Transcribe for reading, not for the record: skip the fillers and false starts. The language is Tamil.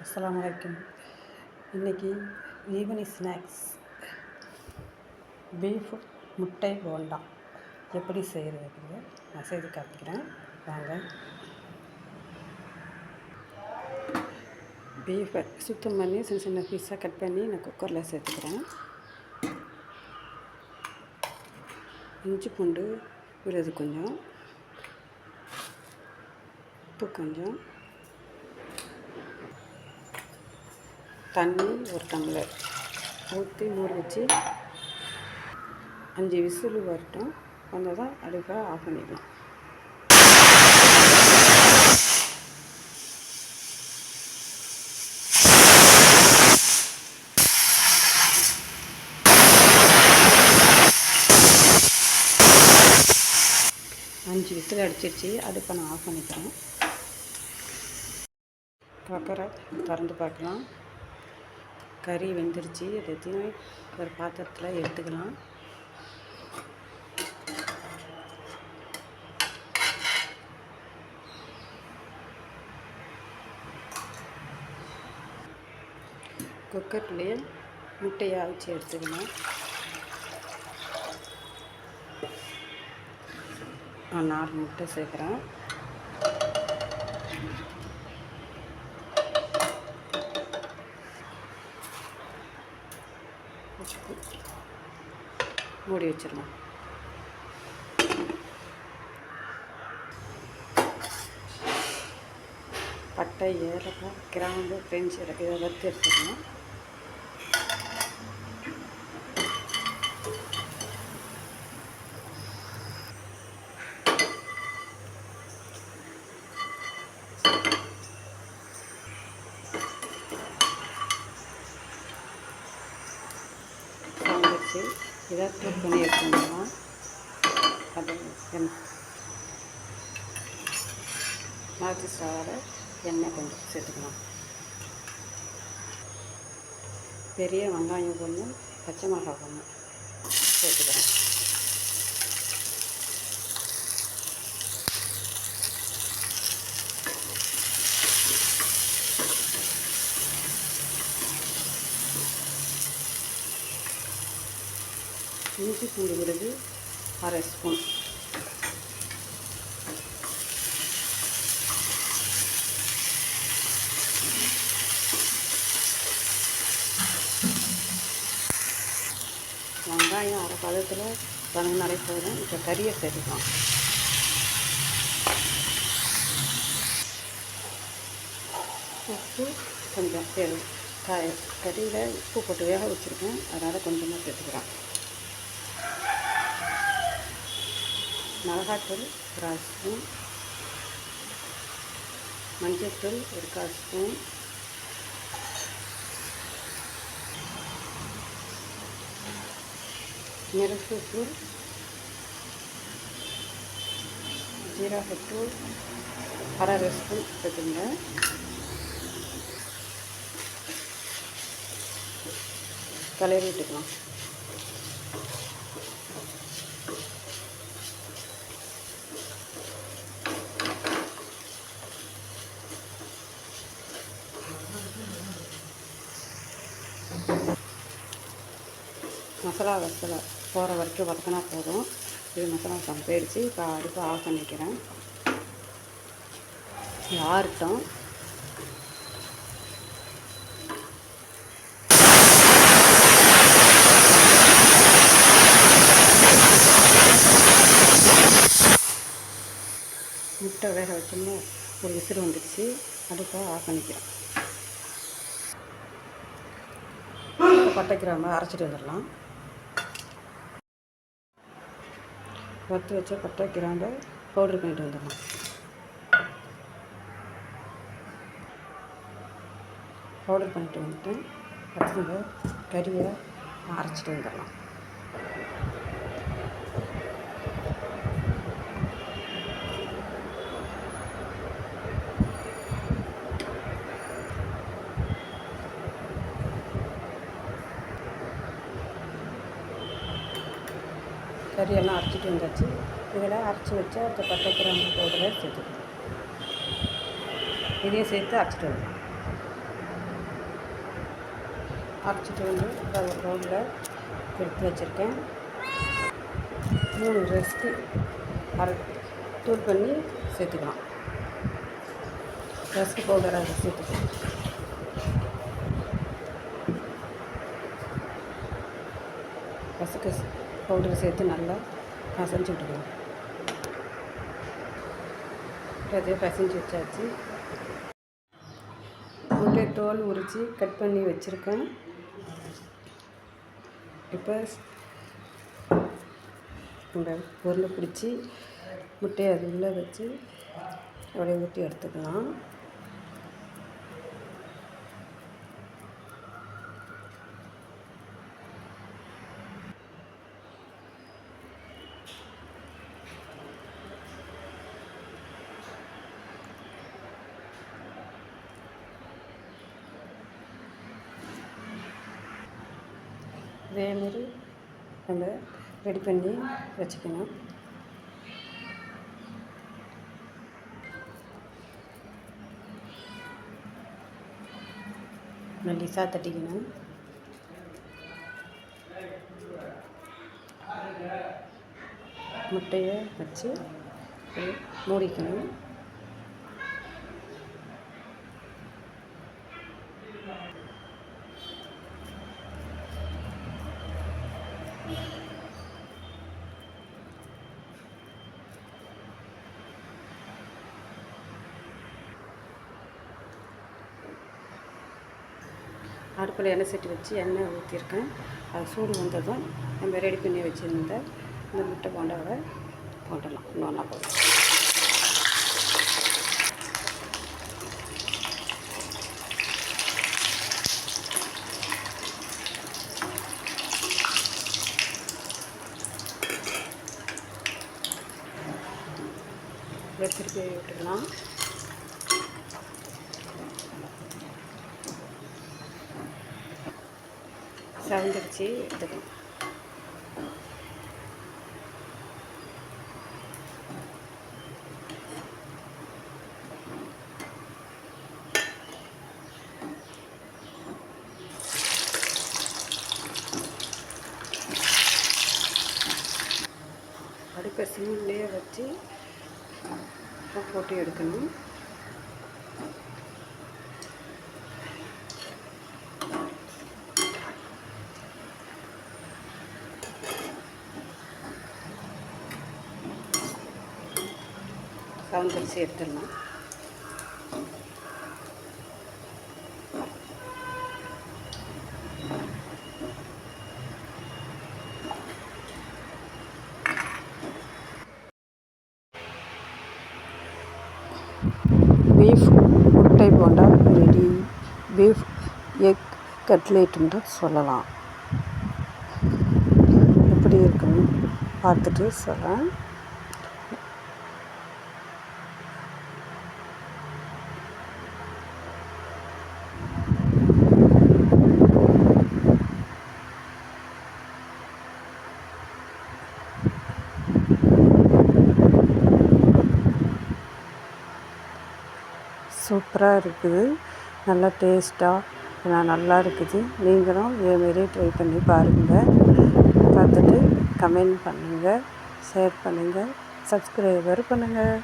அஸ்ஸலாமு அலைக்கும். இன்றைக்கி ஈவினிங் ஸ்நாக்ஸ் பீஃப் முட்டை போண்டா எப்படி செய்கிறது நான் செய்து காமிக்கிறேன். வாங்க. பீஃபை சுத்தம் பண்ணி சின்ன சின்ன பீஸாக கட் பண்ணி நான் குக்கரில் சேர்த்துக்கிறேன். இஞ்சி பூண்டு விழுது கொஞ்சம், உப்பு கொஞ்சம், தண்ணி ஒரு டம்ளர் ஊற்றி மூடி வச்சு 5 விசில் வரட்டும். வந்ததான் அடுப்பை ஆஃப் பண்ணிடலாம். அஞ்சு விசில் அடிச்சிருச்சு. அடுப்பை நான் ஆஃப் பண்ணிக்கிறேன். குக்கரை திறந்து பார்க்கலாம். கறி வெந்துருச்சு. எல்லாத்தையும் ஒரு பாத்திரத்தில் எடுத்துக்கலாம். குக்கர்லேயே முட்டையை அவிச்சு எடுத்துக்கலாம். 4 முட்டை சேர்க்குறேன். மூடி வச்சிடலாம். பட்டை, ஏலக்காய், கிராம்பு, பிரெஞ்சு இதை வறுத்து எடுத்துக்கலாம். இதை தூள் பண்ணி எடுத்துக்கலாம். அது மாற்றி சார எண்ணெய் கொஞ்சம் சேர்த்துக்கலாம். பெரிய வெங்காயம் ஒன்று, பச்சை மிளகாய் ஒன்று சேர்த்துக்கிறேன். இஞ்சி பூண்டு விழுது 1/2 ஸ்பூன். வெங்காயம் அரை பதத்தில் வதங்கினாலே போதும். இப்போ கறியை சேர்த்துக்கலாம். உப்பு கொஞ்சம் கறியில் உப்பு போட்டு வேக வச்சுருக்கேன், அதனால் கொஞ்சமாக சேர்த்துக்கிறேன். மிளகாத்தூள் 1/4 ஸ்பூன், மஞ்சள்தூள் 1/4 ஸ்பூன், மிளகுத்தூள், ஜீரகத்தூள் 1/2 ஸ்பூன் சேர்த்துங்க. கிளறி விட்டுக்கலாம். மசாலா போகிற வரைக்கும் வதக்கினா போதும். இது மசாலா போயிடுச்சு. இப்போ அடுப்பு ஆஃப் பண்ணிக்கிறேன். ஆறட்டும். முட்டை வேக வச்சோம்னா ஒரு விசில் வந்துடுச்சு. அடுப்பை ஆஃப் பண்ணிக்கிறேன். பட்டை கிராம்பை அரைச்சிட்டு வந்துடலாம். வறுத்து வச்ச பட்டை கிராம்பை பவுட்ரு பண்ணிட்டு வந்துடலாம். பவுடர் பண்ணிட்டு வந்துட்டு அடுத்தது கறியை அரைச்சிட்டு வந்துடலாம். கறியெல்லாம் அரைச்சிட்டு வந்தாச்சு. இதில் அரைச்சி வச்ச அந்த பட்டை கிராம்பு பவுடரை சேர்த்துக்கணும். இதையும் சேர்த்து அரைச்சிட்டு வரலாம். அரைச்சிட்டு வந்து ஒரு பவுலில் எடுத்து வச்சுருக்கேன். 3 ரஸ்க்கு தூள் பண்ணி சேர்த்துக்கலாம். ரஸ்க்கு பவுடரை அதை சேர்த்துக்கலாம். ரஸ்க்கு பவுடரை சேர்த்து நல்லா பசைஞ்சு விட்டுக்கலாம். அதே பசைஞ்சு வச்சாச்சு. முட்டை தோல் உரித்து கட் பண்ணி வச்சுருக்கேன். இப்போ இந்த உருளை பிடிச்சி முட்டையை அது உள்ளே வச்சு அப்படியே ஊற்றி எடுத்துக்கலாம். இதேமாரி நம்ம ரெடி பண்ணி வச்சுக்கணும். மெல்லிசாக தட்டிக்கணும். முட்டையை வச்சு மூடிக்கணும். அடுப்பில் எண்ணெய் சட்டி வச்சு எண்ணெய் ஊற்றிருக்கேன். அது சூடு வந்ததும் நம்ம ரெடி பண்ணி வச்சுருந்த இந்த முட்டை போண்டாவை போட்டுடலாம். இன்னொன்னா போதும். திருப்பி விட்டுக்கலாம். சவந்துடுச்சு, எடுத்துக்கலாம். அடுப்பை சிம்லேயே வச்சு போட்டு எடுக்கணும். கவுந்தரிசி எடுத்துடலாம். பீஃப் முட்டை போண்டா ரெடி. பீஃப் எக் கட்லேட்டுன்னு சொல்லலாம். எப்படி இருக்குன்னு பார்த்துட்டு சொல்கிறேன். சூப்பராக இருக்குது. நல்லா டேஸ்ட்டாக நல்லா இருக்குது. நீங்களும் இதேமாரி ட்ரை பண்ணி பாருங்கள். பார்த்துட்டு கமெண்ட் பண்ணுங்கள், ஷேர் பண்ணுங்கள், சப்ஸ்கிரைபர் பண்ணுங்கள்.